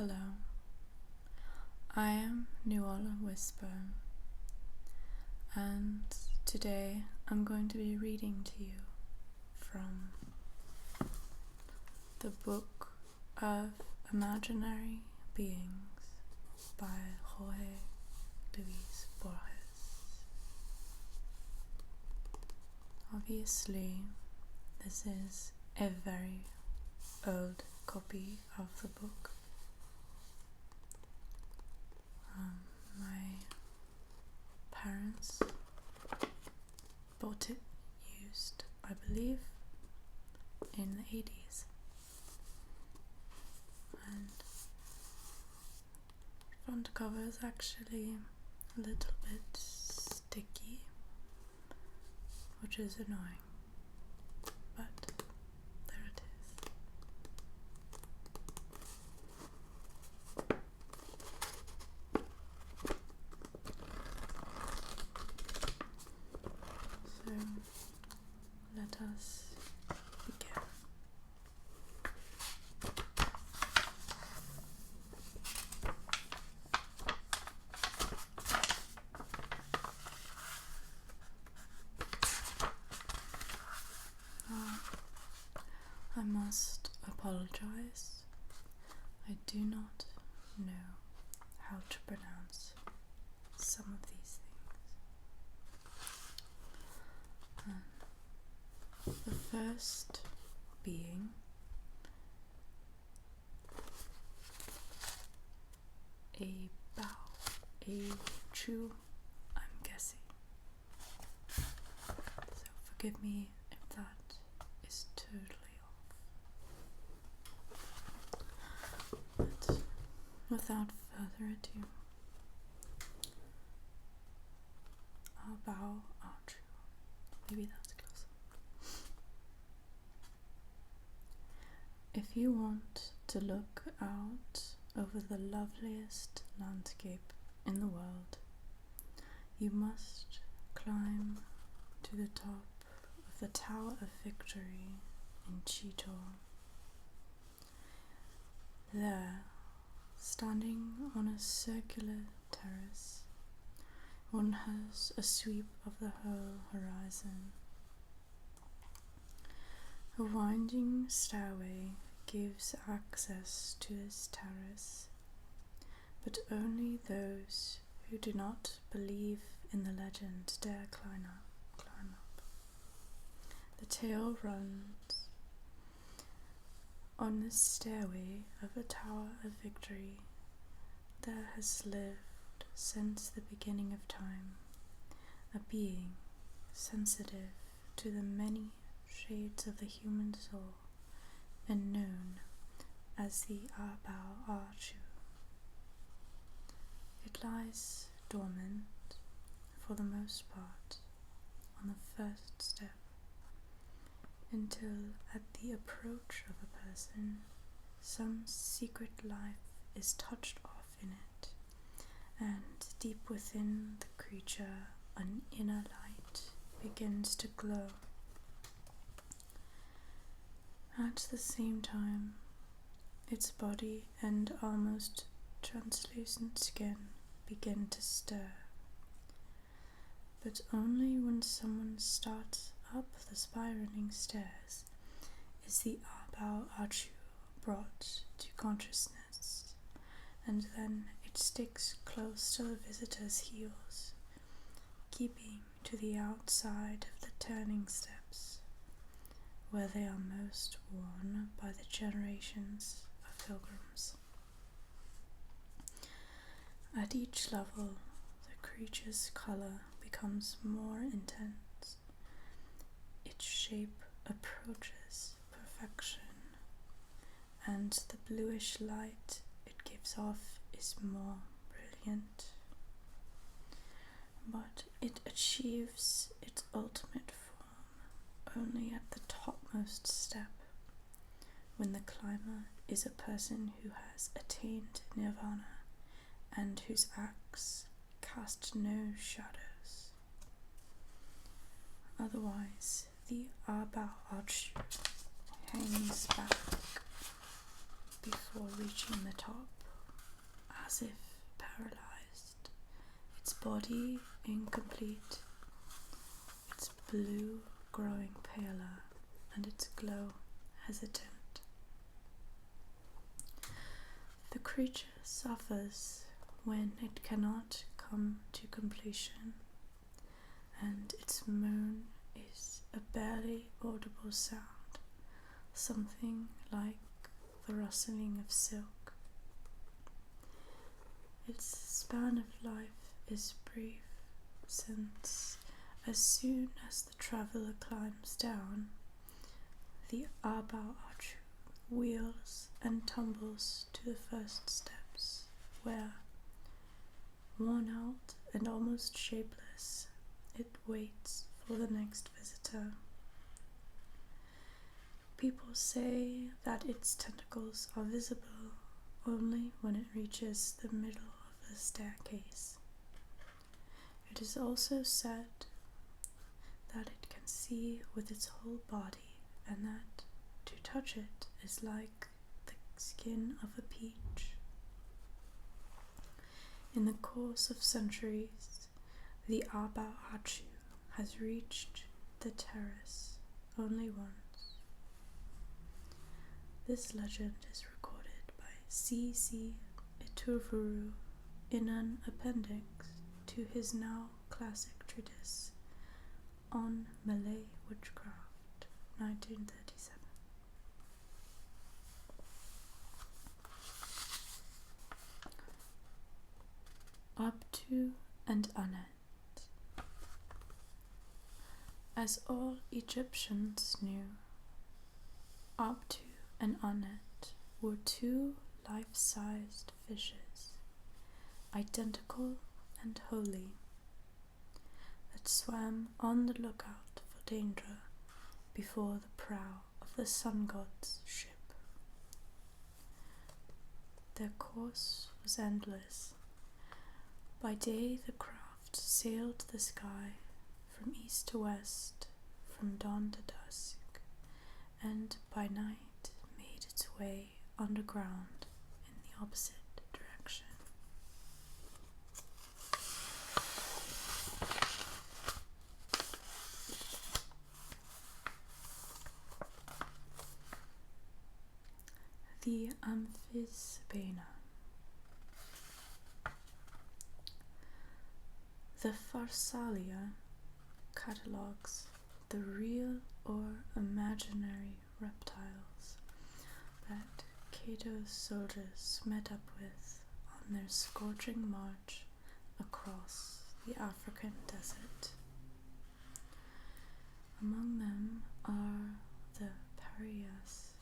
Hello, I am Nuala Whisper, and today I'm going to be reading to you from the book of Imaginary Beings by Jorge Luis Borges. Obviously, this is a very old copy of the book. My parents bought it used, I believe, in the 80s. And front cover is actually a little bit sticky, which is annoying, but there it is. So let us begin. I must apologize. I do not know how to pronounce some of these things. The first being a bow, a chew, I'm guessing. So forgive me if that is totally off. But without further ado, our bow, our chew. Maybe that's closer. If you want to look out over the loveliest landscape in the world, you must climb to the top of the Tower of Victory in Cheetor. There, standing on a circular terrace, one has a sweep of the whole horizon. A winding stairway gives access to this terrace, but only those who do not believe in the legend dare climb up. The tale runs: on the stairway of the Tower of Victory there has lived since the beginning of time a being sensitive to the many shades of the human soul and known as the Abao Archu. It lies dormant for the most part on the first step until at the approach of a person some secret life is touched off in it, and deep within the creature an inner light begins to glow. At the same time, its body and almost translucent skin begin to stir, but only when someone starts up the spiraling stairs is the Abao Archu brought to consciousness, and then it sticks close to the visitor's heels, keeping to the outside of the turning steps, where they are most worn by the generations of pilgrims. At each level, the creature's color becomes more intense. Its shape approaches perfection, and the bluish light it gives off is more brilliant. But it achieves its ultimate form only at the topmost step, when the climber is a person who has attained nirvana and whose acts cast no shadows. Otherwise, the Abao Archu hangs back before reaching the top as if paralyzed, its body incomplete, its blue growing paler, and its glow hesitant. The creature suffers when it cannot come to completion, and its moan is a barely audible sound, something like the rustling of silk. Its span of life is brief, since as soon as the traveller climbs down, the Abao Achu wheels and tumbles to the first steps, where, worn out and almost shapeless, it waits for the next visitor. People say that its tentacles are visible only when it reaches the middle of the staircase. It is also said that it can see with its whole body, and that to touch it is like the skin of a peach. In the course of centuries, the Abao Achu has reached the terrace only once. This legend is recorded by C.C. Iturburu in an appendix to his now classic treatise on Malay Witchcraft, 1937. Abtu and Anet. As all Egyptians knew, Abtu and Anet were two life-sized fishes, identical and holy, that swam on the lookout for danger before the prow of the sun god's ship. Their course was endless. By day the craft sailed the sky from east to west, from dawn to dusk, and by night made its way underground in the opposite direction. The Amphisbaena. The Pharsalia catalogues the real or imaginary reptiles that Cato's soldiers met up with on their scorching march across the African desert. Among them are the parias,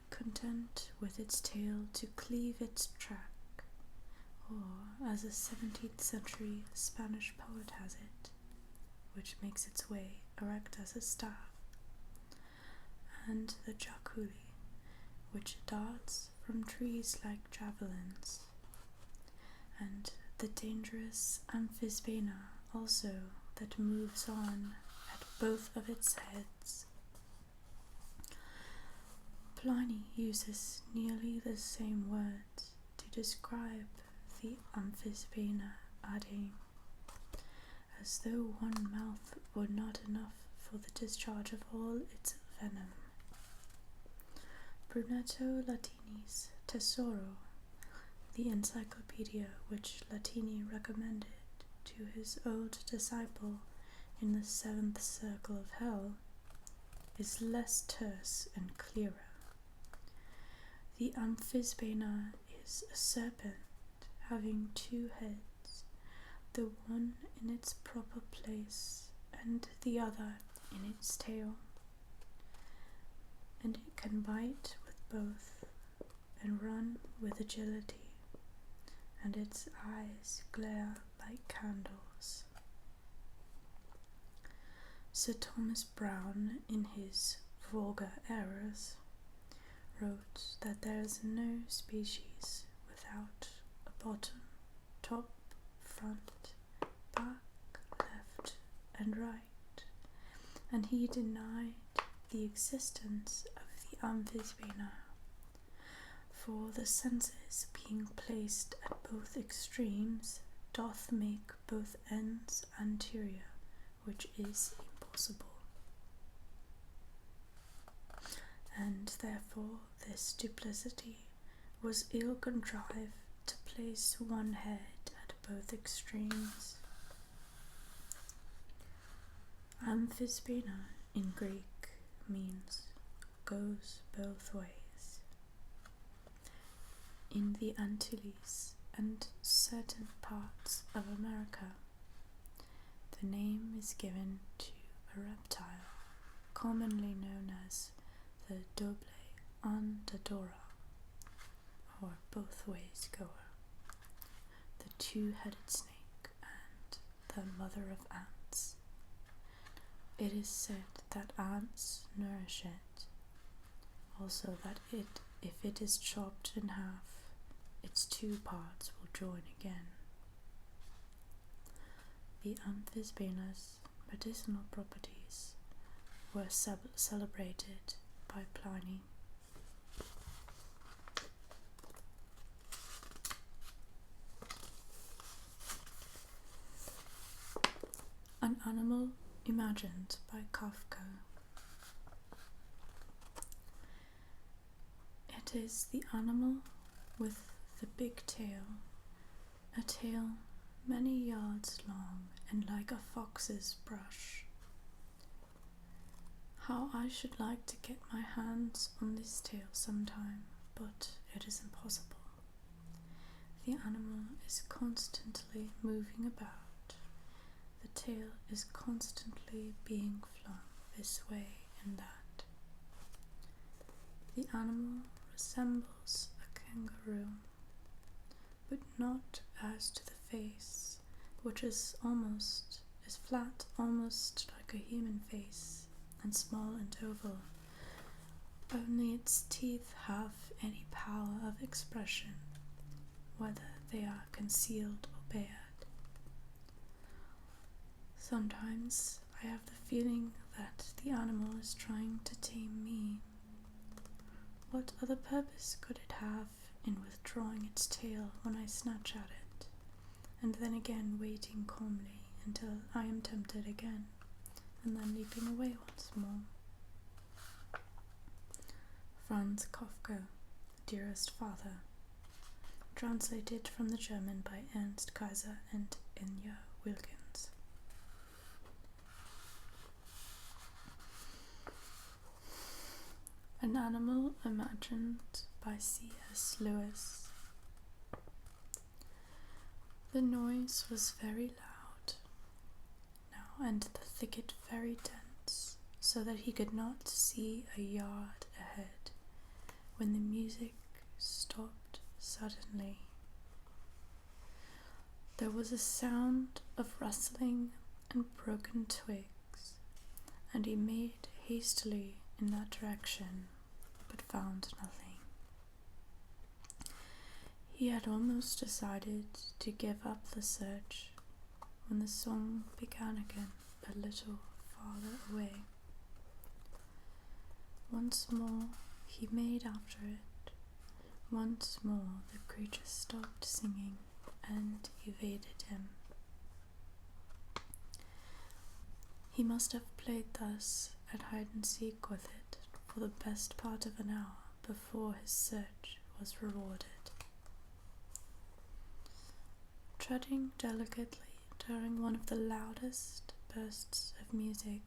content with its tail to cleave its track, or, as a 17th century Spanish poet has it, which makes its way erect as a staff, and the jaculi, which darts from trees like javelins, and the dangerous Amphisbaena also, that moves on at both of its heads. Pliny uses nearly the same words to describe the Amphisbaena, adding, as though one mouth were not enough for the discharge of all its venom. Brunetto Latini's Tesoro, the encyclopedia which Latini recommended to his old disciple in the 7th circle of hell, is less terse and clearer. The Amphisbaena is a serpent having two heads, the one in its proper place and the other in its tail, and it can bite with both and run with agility, and its eyes glare like candles. Sir Thomas Browne, in his Vulgar Errors, wrote that there is no species without a bottom, top, front, back, left, and right, and he denied the existence of the Amphisbaena, for the senses being placed at both extremes doth make both ends anterior, which is impossible. And therefore this duplicity was ill contrived to place one head at both extremes. Amphisbena in Greek means goes both ways. In the Antilles and certain parts of America, the name is given to a reptile commonly known as the doble andadora, or both ways goer, the two-headed snake and the mother of ants. It is said that ants nourish it, also that if it is chopped in half, its two parts will join again. The Amphisbena's medicinal properties were celebrated by Pliny. An animal imagined by Kafka. It is the animal with the big tail, a tail many yards long and like a fox's brush. How I should like to get my hands on this tail sometime, but it is impossible. The animal is constantly moving about. The tail is constantly being flung this way and that. The animal resembles a kangaroo, but not as to the face, which is flat, almost like a human face, and small and oval. Only its teeth have any power of expression, whether they are concealed or bared. Sometimes I have the feeling that the animal is trying to tame me. What other purpose could it have in withdrawing its tail when I snatch at it, and then again waiting calmly until I am tempted again, and then leaping away once more? Franz Kafka, Dearest Father, translated from the German by Ernst Kaiser and Enya Wilkins. An Animal Imagined by C.S. Lewis. The noise was very loud now, and the thicket very dense, so that he could not see a yard ahead, when the music stopped suddenly. There was a sound of rustling and broken twigs, and he made hastily in that direction, but found nothing. He had almost decided to give up the search when the song began again a little farther away. Once more he made after it. Once more the creature stopped singing and evaded him. He must have played thus at hide-and-seek with it for the best part of an hour before his search was rewarded. Treading delicately during one of the loudest bursts of music,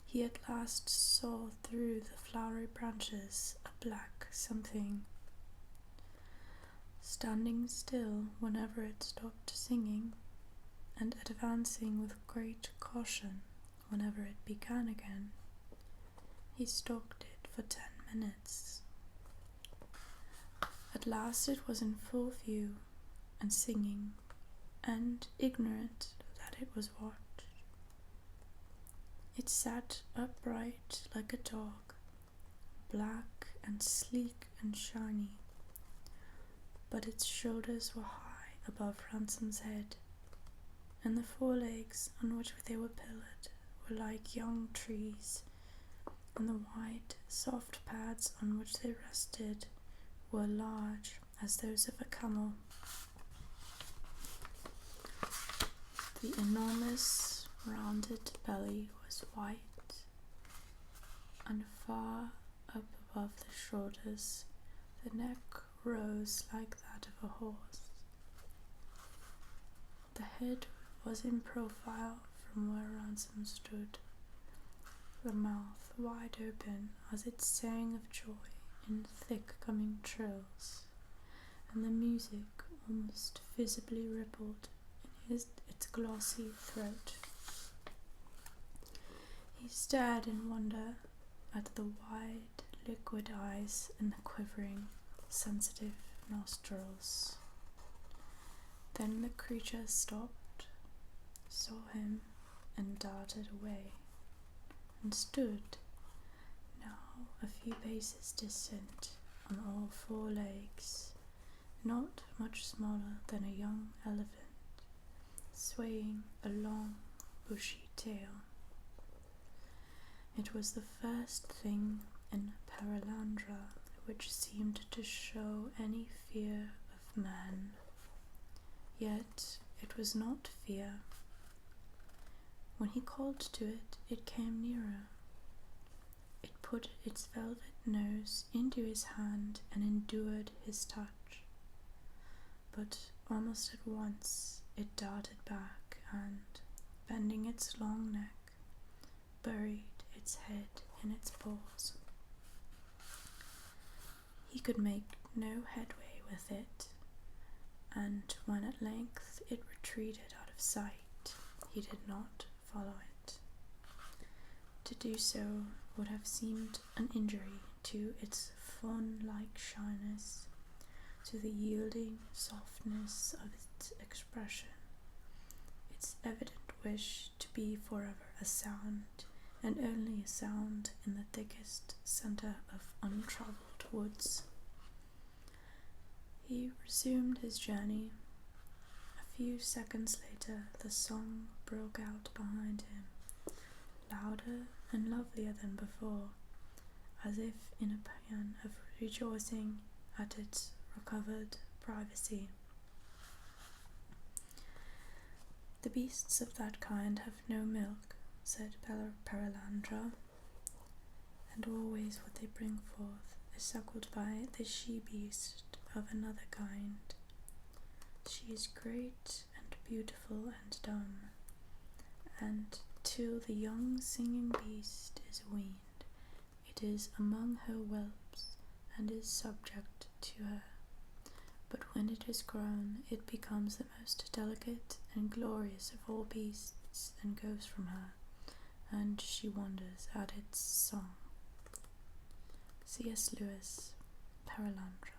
he at last saw through the flowery branches a black something. Standing still whenever it stopped singing, and advancing with great caution whenever it began again, he stalked it for 10 minutes. At last it was in full view, and singing, and ignorant that it was watched. It sat upright like a dog, black and sleek and shiny, but its shoulders were high above Ransom's head, and the forelegs on which they were pillared were like young trees, and the wide, soft pads on which they rested were large as those of a camel. The enormous rounded belly was white, and far up above the shoulders the neck rose like that of a horse. The head was in profile from where Ransom stood, the mouth wide open as it sang of joy in thick coming trills, and the music almost visibly rippled in its glossy throat. He stared in wonder at the wide, liquid eyes and the quivering, sensitive nostrils. Then the creature stopped, saw him, and darted away, and stood, now a few paces distant, on all four legs, not much smaller than a young elephant, swaying a long, bushy tail. It was the first thing in Paralandra which seemed to show any fear of man. Yet it was not fear. When he called to it, it came nearer. It put its velvet nose into his hand and endured his touch. But almost at once it darted back and, bending its long neck, buried its head in its paws. He could make no headway with it, and when at length it retreated out of sight, he did not follow it. To do so would have seemed an injury to its fawn-like shyness, to the yielding softness of its expression, its evident wish to be forever a sound, and only a sound in the thickest center of untravelled woods. He resumed his journey. A few seconds later the song broke out behind him, louder and lovelier than before, as if in a paean of rejoicing at its recovered privacy. "The beasts of that kind have no milk," said Paralandra, "and always what they bring forth is suckled by the she-beast of another kind. She is great and beautiful and dumb, and till the young singing beast is weaned, it is among her whelps and is subject to her. But when it is grown, it becomes the most delicate and glorious of all beasts and goes from her, and she wonders at its song." C.S. Lewis, Paralandra.